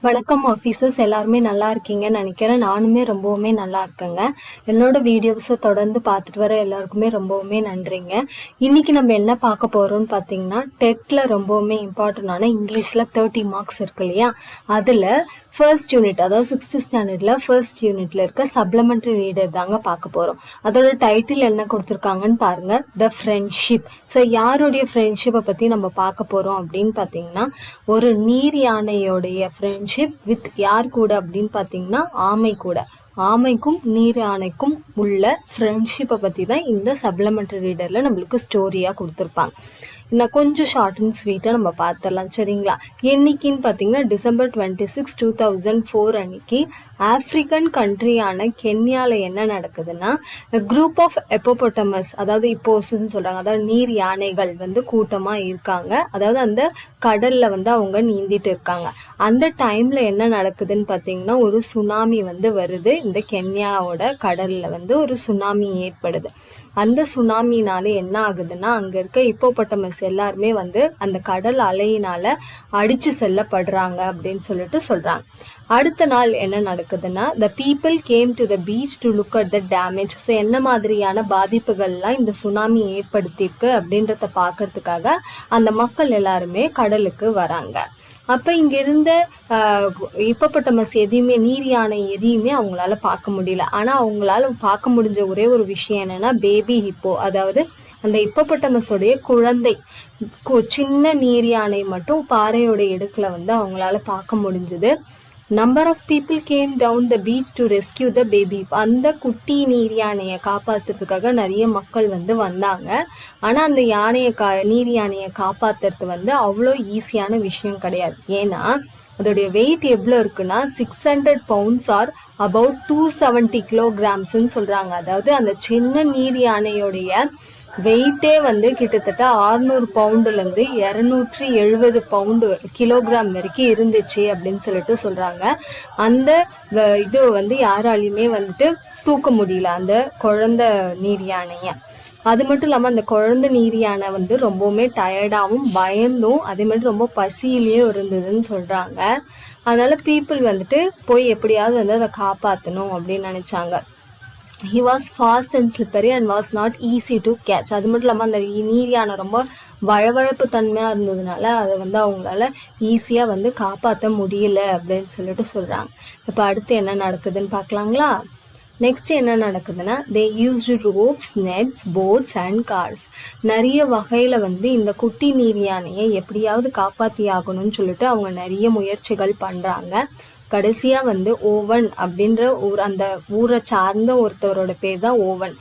வணக்கம் ஆஃபீஸர்ஸ், எல்லாருமே நல்லா இருக்கீங்கன்னு நினைக்கிறேன். நானுமே ரொம்பவுமே நல்லா இருக்கேங்க. என்னோட வீடியோஸை தொடர்ந்து பார்த்துட்டு வர எல்லாருக்குமே ரொம்பவுமே நன்றிங்க. இன்னைக்கு நம்ம என்ன பார்க்க போறோம்னு பார்த்தீங்கன்னா, டெட்ல ரொம்பவுமே இம்பார்ட்டண்டான இங்கிலீஷ்ல 30 மார்க்ஸ் இருக்கு இல்லையா, அதுல ஃபர்ஸ்ட் யூனிட், அதாவது 6th ஸ்டாண்டர்ட்ல ஃபர்ஸ்ட் யூனிட்ல இருக்க சப்ளிமெண்டரி ரீடர் தாங்க பார்க்க போறோம். அதோட டைட்டில் என்ன கொடுத்துருக்காங்கன்னு பாருங்க, த ஃப்ரெண்ட்ஷிப். ஸோ யாருடைய ஃப்ரெண்ட்ஷிப்பை பத்தி நம்ம பார்க்க போறோம் அப்படின்னு பார்த்தீங்கன்னா, ஒரு நீர் யானையோடைய ஃப்ரெண்ட்ஷிப் வித் யார் கூட அப்படின்னு பார்த்தீங்கன்னா, ஆமை கூட. ஆமைக்கும் நீர் யானைக்கும் உள்ள ஃப்ரெண்ட்ஷிப்பை பற்றி தான் இந்த சப்ளிமெண்டரி ரீடரில் நம்மளுக்கு ஸ்டோரியாக கொடுத்துருப்பாங்க. இன்னும் கொஞ்சம் ஷார்ட் அண்ட் ஸ்வீட்டாக நம்ம பார்த்துடலாம், சரிங்களா? என்னைக்குன்னு பார்த்தீங்கன்னா, December 26, 2004 அன்னைக்கு ஆப்பிரிக்கன் கண்ட்ரியான கென்யாவில் என்ன நடக்குதுன்னா, குரூப் ஆஃப் எப்போபொட்டமஸ், அதாவது இப்போஸ்ன்னு சொல்கிறாங்க, அதாவது நீர் யானைகள் வந்து கூட்டமாக இருக்காங்க. அதாவது அந்த கடலில் வந்து அவங்க நீந்திட்டு இருக்காங்க. அந்த டைமில் என்ன நடக்குதுன்னு பார்த்தீங்கன்னா, ஒரு சுனாமி வந்து வருது. இந்த கென்யாவோட கடலில் வந்து ஒரு சுனாமி ஏற்படுது. அந்த சுனாமினால என்ன ஆகுதுன்னா, அங்கே இருக்க இப்போபொட்டமஸ் எல்லாருமே வந்து அந்த கடல் அலையினால அடிச்சு செல்லப்படுறாங்க அப்படின்னு சொல்லிட்டு சொல்கிறாங்க. அடுத்த நாள் என்ன நடக்குதுன்னா, the people came to the beach to look at the damage. So என்ன மாதிரியான பாதிப்புகள்லாம் இந்த சுனாமி ஏற்படுத்தியிருக்கு அப்படின்றத பார்க்கறதுக்காக அந்த மக்கள் எல்லாருமே கடலுக்கு வராங்க. அப்போ இங்க இருந்த இப்போபொட்டமஸ் எதையுமே, நீர் யானை எதையுமே அவங்களால பார்க்க முடியல. ஆனால் அவங்களால பார்க்க முடிஞ்ச ஒரே ஒரு விஷயம் என்னன்னா, பேபி ஹிப்போ, அதாவது அந்த இப்போபொட்டமஸோடைய குழந்தை, சின்ன நீர் யானை மட்டும் பாறையோட இடுக்குல வந்து அவங்களால பார்க்க முடிஞ்சது. Number of people came down the beach to rescue the baby. அந்த குட்டி நீர் யானையை காப்பாற்றுறதுக்காக நிறைய மக்கள் வந்து வந்தாங்க. ஆனால் அந்த நீர் யானையை காப்பாற்றுறது வந்து அவ்வளோ ஈஸியான விஷயம் கிடையாது. ஏன்னா அதோடைய வெயிட் எவ்வளோ இருக்குன்னா, 600 pounds ஆர் அபவுட் 270 kilograms சொல்கிறாங்க. அதாவது அந்த சின்ன நீர் யானையோடைய வெயிட்டே வந்து கிட்டத்தட்ட 600 பவுண்டுலேருந்து 270 கிலோகிராம் வரைக்கும் இருந்துச்சு அப்படின்னு சொல்லிட்டு சொல்கிறாங்க. அந்த இது வந்து யாராலையுமே வந்துட்டு தூக்க முடியல அந்த குழந்தை நீர் யானையை. அது மட்டும் இல்லாமல் அந்த குழந்தை நீர் யானை வந்து ரொம்பவுமே டயர்டாகவும் பயந்தும் அதே மாதிரி ரொம்ப பசியிலேயும் இருந்ததுன்னு சொல்கிறாங்க. அதனால பீப்புள் வந்துட்டு போய் எப்படியாவது வந்து அதை காப்பாற்றணும் அப்படின்னு நினச்சாங்க. he was fast and slippery and was not easy to catch. அது மட்டும் இல்லாமல் அந்த நீர் யானை ரொம்ப வழவழப்பு தன்மையாக இருந்ததுனால அதை வந்து அவங்களால ஈஸியாக வந்து காப்பாற்ற முடியல அப்படின்னு சொல்லிட்டு சொல்கிறாங்க. இப்போ அடுத்து என்ன நடக்குதுன்னு பார்க்கலாங்களா? நெக்ஸ்ட் என்ன நடக்குதுன்னா, they used ropes, nets, boats and cars. நிறைய வகையில் வந்து இந்த குட்டி நீர் யானையை எப்படியாவது காப்பாற்றி ஆகணும்னு சொல்லிட்டு அவங்க நிறைய முயற்சிகள் பண்ணுறாங்க. கடைசியாக வந்து ஓவன் அப்படின்ற அந்த ஊரை சார்ந்த ஒருத்தவரோட பேர் தான் ஓவன்.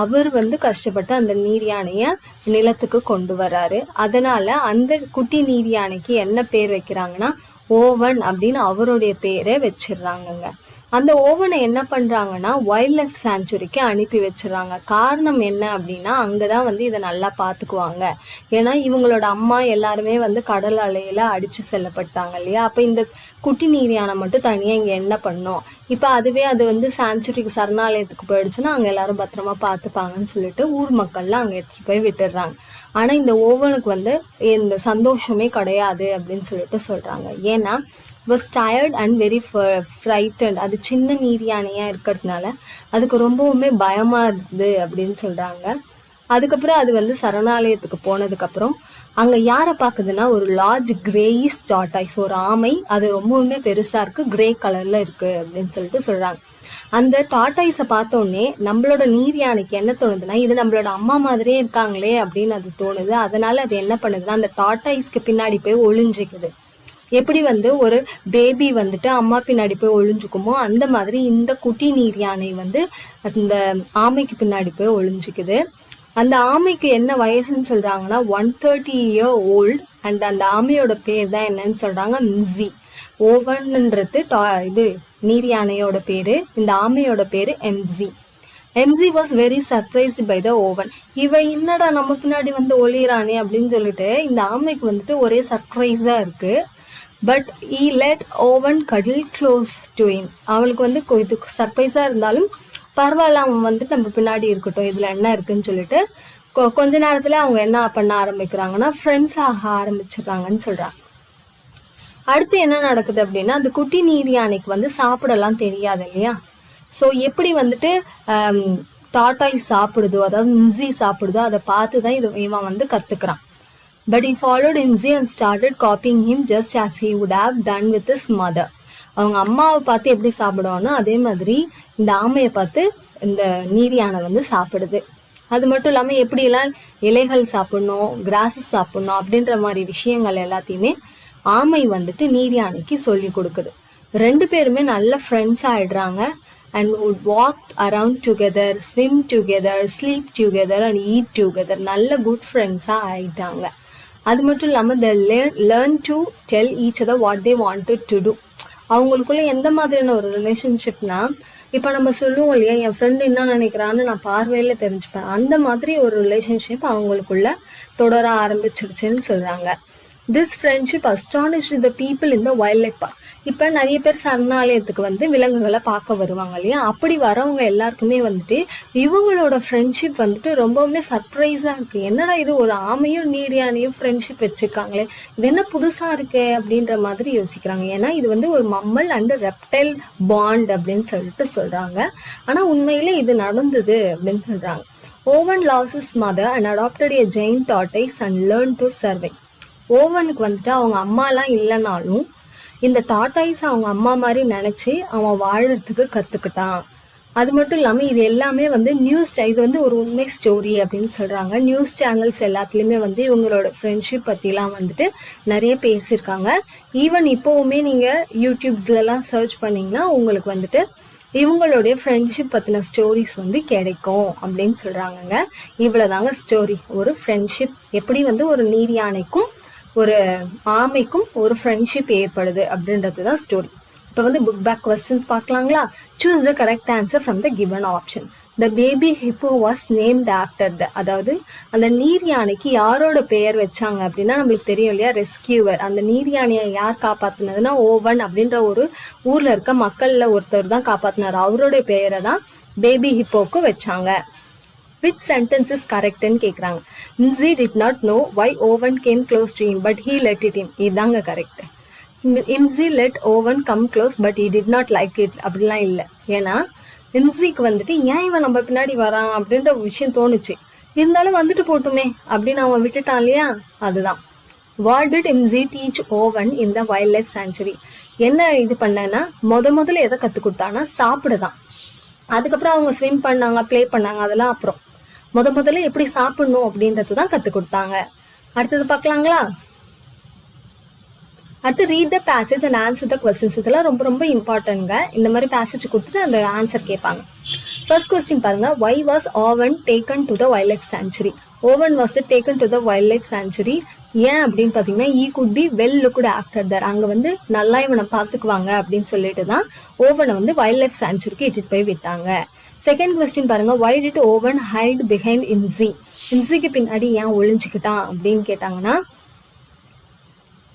அவர் வந்து கஷ்டப்பட்டு அந்த நீர் யானையை நிலத்துக்கு கொண்டு வராரு. அதனால அந்த குட்டி நீர் யானைக்கு என்ன பேர் வைக்கிறாங்கன்னா, ஓவன் அப்படின்னு அவருடைய பேரை வச்சிடுறாங்கங்க. அந்த ஓவனை என்ன பண்ணுறாங்கன்னா, வைல்ட் லைஃப் சாங்சுரிக்கு அனுப்பி வச்சிடறாங்க. காரணம் என்ன அப்படின்னா, அங்கே தான் வந்து இதை நல்லா பார்த்துக்குவாங்க. ஏன்னா இவங்களோட அம்மா எல்லாருமே வந்து கடல் அலையில் அடித்து செல்லப்பட்டாங்க இல்லையா. அப்போ இந்த குட்டி நீர் யானை மட்டும் தனியாக இங்கே என்ன பண்ணோம். இப்போ அதுவே அது வந்து சாங்சுரிக்கு, சரணாலயத்துக்கு போயிடுச்சுன்னா அங்கே எல்லாரும் பத்திரமா பார்த்துப்பாங்கன்னு சொல்லிட்டு ஊர் மக்கள்லாம் அங்கே எடுத்துகிட்டு போய் விட்டுடுறாங்க. ஆனால் இந்த ஓவனுக்கு வந்து இந்த சந்தோஷமே கிடையாது அப்படின்னு சொல்லிட்டு சொல்கிறாங்க. ஏன்னா was tired and very frightened. அது சின்ன நீர் யானையாக இருக்கிறதுனால அதுக்கு ரொம்பவுமே பயமாக இருந்தது அப்படின்னு சொல்கிறாங்க. அதுக்கப்புறம் அது வந்து சரணாலயத்துக்கு போனதுக்கப்புறம் அங்கே யாரை பார்க்குதுன்னா, ஒரு லார்ஜ் கிரேயிஷ் டார்டாய்ஸ், ஒரு ஆமை. அது ரொம்பவுமே பெருசாக இருக்குது, கிரே கலரில் இருக்குது அப்படின்னு சொல்லிட்டு சொல்கிறாங்க. அந்த டார்டாய்ஸை பார்த்தோன்னே நம்மளோட நீர் யானைக்கு என்ன தோணுதுன்னா, இது நம்மளோட அம்மா மாதிரியே இருக்காங்களே அப்படின்னு அது தோணுது. அதனால அது என்ன பண்ணுதுன்னா, அந்த டார்டாய்ஸ்க்கு பின்னாடி போய் ஒளிஞ்சிக்குது. எப்படி வந்து ஒரு பேபி வந்துட்டு அம்மா பின்னாடி போய் ஒளிஞ்சுக்குமோ அந்த மாதிரி இந்த குட்டி நீர் யானை வந்து அந்த ஆமைக்கு பின்னாடி போய் ஒளிஞ்சிக்குது. அந்த ஆமைக்கு என்ன வயசுன்னு சொல்றாங்கன்னா 130 year old. அண்ட் அந்த ஆமையோட பேர் தான் என்னன்னு சொல்றாங்க, மிஸி. ஓவன்ன்றது இது நீர் யானையோட பேரு, இந்த ஆமையோட பேரு Mzee. Mzee was very surprised by the Owen. இவன் என்னடா நம்ம பின்னாடி வந்து ஒளிரானே அப்படின்னு சொல்லிட்டு இந்த ஆமைக்கு வந்துட்டு ஒரே சர்ப்ரைஸா இருக்கு. But he let Owen cuddle close to him. அவளுக்கு வந்து இது சர்ப்ரைஸாக இருந்தாலும் பரவாயில்ல, அவன் வந்து நம்ம பின்னாடி இருக்கட்டும், இதில் என்ன இருக்குன்னு சொல்லிட்டு கொஞ்ச நேரத்தில் அவங்க என்ன பண்ண ஆரம்பிக்கிறாங்கன்னா, ஃப்ரெண்ட்ஸ் ஆக ஆரம்பிச்சிடுறாங்கன்னு சொல்கிறாங்க. அடுத்து என்ன நடக்குது அப்படின்னா, அந்த குட்டி நீர் யானைக்கு வந்து சாப்பிடலாம் தெரியாது இல்லையா? ஸோ எப்படி வந்துட்டு டாட்டாய்ஸ் சாப்பிடுதோ, அதாவது இம்சி சாப்பிடுதோ, அதை பார்த்து தான் இவன் வந்து கத்துக்கிறான். But he followed Mzee and started copying him just as he would have done with his mother. அவங்க அம்மாவை பார்த்து எப்படி சாப்பிடுவானோ அதே மாதிரி இந்த ஆமையை பார்த்து இந்த நீர் யானை வந்து சாப்பிடுது. அது மட்டும் இல்லாமல் எப்படியெல்லாம் இலைகள் சாப்பிடணும், கிராஸஸ் சாப்பிடணும் அப்படின்ற மாதிரி விஷயங்கள் எல்லாத்தையுமே ஆமை வந்துட்டு நீர் யானைக்கு சொல்லி கொடுக்குது. 2 பேருமே நல்ல ஃப்ரெண்ட்ஸ் ஆயிடுறாங்க. and would walk around together, swim together, sleep together and eat together. நல்ல குட் ஃப்ரெண்ட்ஸாக ஆயிட்டாங்க. அது மட்டும் இல்லாமல் they learn to tell each other what they wanted to do. அவங்களுக்குள்ள எந்த மாதிரியான ஒரு ரிலேஷன்ஷிப்னா, இப்போ நம்ம சொல்லுவோம் இல்லையா, என் ஃப்ரெண்டு என்ன நினைக்கிறான்னு நான் பார்வையில் தெரிஞ்சுப்பேன், அந்த மாதிரி ஒரு ரிலேஷன்ஷிப் அவங்களுக்குள்ள தொடர ஆரம்பிச்சிருச்சுன்னு சொல்கிறாங்க. This friendship astonished the people in the wildlife park. இப்போ நிறைய பேர் சரணாலயத்துக்கு வந்து விலங்குகளை பார்க்க வருவாங்க இல்லையா, அப்படி வரவங்க எல்லாருக்குமே வந்துட்டு இவங்களோட ஃப்ரெண்ட்ஷிப் வந்துட்டு ரொம்பவுமே சர்ப்ரைஸாக இருக்குது. என்னடா இது, ஒரு ஆமையும் நீர் யானையும் ஃப்ரெண்ட்ஷிப் வச்சுருக்காங்களே, இது என்ன புதுசாக இருக்கு அப்படின்ற மாதிரி யோசிக்கிறாங்க. ஏன்னா இது வந்து ஒரு மம்மல் அண்ட் ரெப்டைல் பாண்ட் அப்படின்னு சொல்லிட்டு சொல்கிறாங்க. ஆனால் உண்மையிலே இது நடந்தது அப்படின்னு சொல்கிறாங்க. Owen lost his mother and adopted a giant tortoise and learned to survive. ஓவனுக்கு வந்துட்டு அவங்க அம்மாலாம் இல்லைனாலும் இந்த டாட்டாய்ஸ் அவங்க அம்மா மாதிரி நினச்சி அவன் வாழறதுக்கு கற்றுக்கிட்டான். அது மட்டும் இல்லாமல் இது எல்லாமே வந்து இது வந்து ஒரு உண்மை ஸ்டோரி அப்படின்னு சொல்கிறாங்க. நியூஸ் சேனல்ஸ் எல்லாத்துலேயுமே வந்து இவங்களோட ஃப்ரெண்ட்ஷிப் பற்றிலாம் வந்துட்டு நிறைய பேசியிருக்காங்க. ஈவன் இப்போவுமே நீங்கள் யூடியூப்ஸ்லாம் சர்ச் பண்ணிங்கன்னா உங்களுக்கு வந்துட்டு இவங்களுடைய ஃப்ரெண்ட்ஷிப் பற்றின ஸ்டோரிஸ் வந்து கிடைக்கும் அப்படின்னு சொல்கிறாங்கங்க. இவ்வளோதாங்க ஸ்டோரி. ஒரு ஃப்ரெண்ட்ஷிப் எப்படி வந்து ஒரு நீர் யானைக்கும் ஒரு ஆமைக்கும் ஒரு ஃப்ரெண்ட்ஷிப் ஏற்படுது அப்படின்றது தான் ஸ்டோரி. இப்போ வந்து புக் பேக் கொஸ்டின்ஸ் பார்க்கலாங்களா? Choose the correct answer from the given option. The baby hippo was named after அதாவது அந்த நீர் யானைக்கு யாரோட பெயர் வச்சாங்க அப்படின்னா நம்மளுக்கு தெரியும் இல்லையா, ரெஸ்கியூவர். அந்த நீர் யானையை யார் காப்பாற்றினதுன்னா ஓவன் அப்படின்ற ஒரு ஊரில் இருக்க மக்களில் ஒருத்தர் தான் காப்பாற்றினார். அவருடைய பெயரை தான் பேபி ஹிப்போக்கு வச்சாங்க. Which sentence is correct ன்னு கேட்குறாங்க. இம்சி did not know why Owen came close to him but he let it him. இதாங்க correct. இம்சி let Owen come close but he did not like it அப்படிலாம் இல்லை. ஏன்னா இம்சிக்கு வந்துட்டு ஏன் இவன் நம்ம பின்னாடி வரான் அப்படின்ற விஷயம் தோணுச்சு, இருந்தாலும் வந்துட்டு போட்டுமே அப்படின்னு அவன் விட்டுட்டான் இல்லையா, அதுதான். What did இம்சி teach Owen in the wildlife sanctuary? என்ன இது பண்ணனா முதல்ல எதை கற்றுக் கொடுத்தானா சாப்பிடுதான். அதுக்கப்புறம் அவங்க ஸ்விம் பண்ணாங்க, ப்ளே பண்ணாங்க, அதெல்லாம் அப்புறம். முதல்ல எப்படி சாப்பிடணும் அப்படின்றது தான் கற்றுக் கொடுத்தாங்க. அடுத்தது பார்க்கலாங்களா? அடுத்து read the passage and answer the questions. இதெல்லாம் ரொம்ப ரொம்ப இம்பார்ட்டன்ட்ங்க. இந்த மாதிரி பேசேஜ் கொடுத்துட்டு அந்த ஆன்சர் கேட்பாங்க. ஃபர்ஸ்ட் கொஸ்டின் பாருங்க. Why was Owen taken to the wildlife sanctuary? Owen was taken to the wildlife sanctuary. ஏன் அப்படின்னு பார்த்தீங்கன்னா he could be well looked after there. அங்கே வந்து நல்லா இவனை பார்த்துக்குவாங்க அப்படின்னு சொல்லிட்டு தான் ஓவனை வந்து வைல்ட் லைஃப் சான்ச்சுரிக்கு இட்டுட்டு போய் விட்டாங்க. செகண்ட் கொஸ்டின் பாருங்க. Why did Owen hide behind இம்சி? இம்சிக்கு பின்னாடி ஏன் ஒளிஞ்சுக்கிட்டான் அப்படின்னு கேட்டாங்கன்னா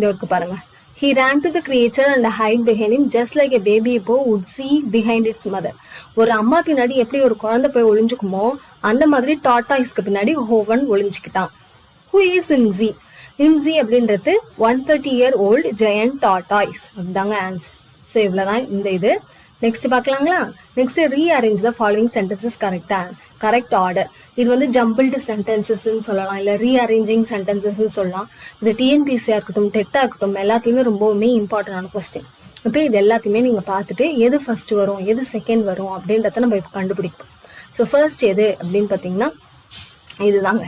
இதற்கு பாருங்க. He ran to the creature and hid behind him just like a baby hippo would see behind its mother. ஒரு அம்மா பின்னாடி எப்படி ஒரு குழந்தை போய் ஒளிஞ்சுக்குமோ அந்த மாதிரி டாட்டாய்ஸ்க்கு பின்னாடி ஓவன் ஒளிஞ்சுக்கிட்டான். Who is Mzee? இம்சி அப்படின்றது 130-year-old giant tortoise. அப்படிதாங்க ஆன்சர். ஸோ இவ்வளோதான் இந்த இது. நெக்ஸ்ட் பார்க்கலாங்களா? Next rearrange the following sentences correct order. இது வந்து ஜம்பிள்டு சென்டென்சஸ்ன்னு சொல்லலாம், இல்லை ரீஅரேஞ்சிங் சென்டென்சஸ்ன்னு சொல்லலாம். இது டிஎன்பிசியாக இருக்கட்டும், டெட்டாக இருக்கட்டும், எல்லாத்துலேயுமே ரொம்பவுமே இம்பார்ட்டண்டான கொஸ்டின். இப்போ இது எல்லாத்தையுமே நீங்கள் பார்த்துட்டு எது ஃபர்ஸ்ட் வரும் எது செகண்ட் வரும் அப்படின்றத நம்ம இப்போ கண்டுபிடிப்போம். ஸோ ஃபர்ஸ்ட் எது அப்படின்னு பார்த்தீங்கன்னா இதுதாங்க.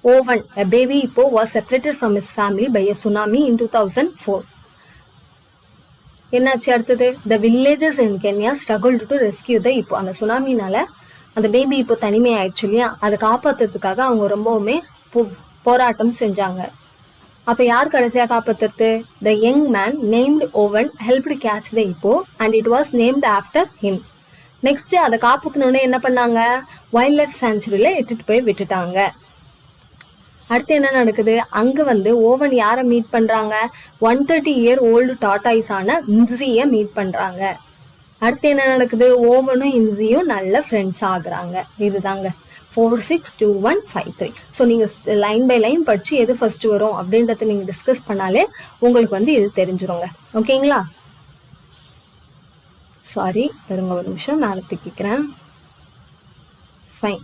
Owen, a baby hippo, was separated from his family by a tsunami in 2004. என்னாச்சு அடுத்தது? The villagers in Kenya struggled to rescue the hippo. அந்த சுனாமினால அந்த பேபி இப்போ தனிமை ஆயிடுச்சு இல்லையா, அதை காப்பாற்றுறதுக்காக அவங்க ரொம்பவுமே போராட்டம் செஞ்சாங்க. அப்போ யார் கடைசியாக காப்பாற்றுறது? The young man named Owen helped catch the hippo and it was named after him. Next அதை காப்பாற்றணுன்னு என்ன பண்ணாங்க? வைல்ட் லைஃப் சான்ச்சுரியில் இட்டுட்டு போய் விட்டுட்டாங்க. அடுத்து என்ன நடக்குது? அங்கே வந்து ஓவன் யாரை மீட் பண்ணுறாங்க? 130-year-old டாட்டாய்ஸான இம்சியை மீட் பண்ணுறாங்க. அடுத்து என்ன நடக்குது? ஓவனும் இம்சியும் நல்ல ஃப்ரெண்ட்ஸ் ஆகுறாங்க. இதுதாங்க 462153. ஸோ நீங்கள் லைன் பை லைன் படித்து எது ஃபர்ஸ்ட் வரும் அப்படின்றத நீங்கள் டிஸ்கஸ் பண்ணாலே உங்களுக்கு வந்து இது தெரிஞ்சிருங்க. ஓகேங்களா? சாரி, இருங்க ஒரு நிமிஷம், மேலே தூக்கிக்கிறேன். ஃபைன்.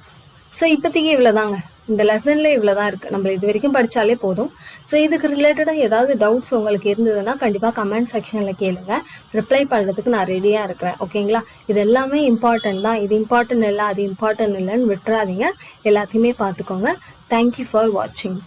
ஸோ இப்போதைக்கு இவ்வளோதாங்க, இந்த லெசனில் இவ்வளோ தான் இருக்குது. நம்ம இது வரைக்கும் படித்தாலே போதும். ஸோ இதுக்கு ரிலேட்டடாக ஏதாவது டவுட்ஸ் உங்களுக்கு இருந்ததுன்னா கண்டிப்பாக கமெண்ட் செக்ஷனில் கேளுங்க. ரிப்ளை பண்ணுறதுக்கு நான் ரெடியாக இருக்கிறேன். ஓகேங்களா? இது எல்லாமே இம்பார்ட்டன்ட் தான். இது இம்பார்ட்டன்ட் இல்லை, அது இம்பார்ட்டன்ட் இல்லைன்னு விட்டுறாதீங்க. எல்லாத்தையுமே பார்த்துக்கோங்க. தேங்க்யூ ஃபார் வாட்சிங்.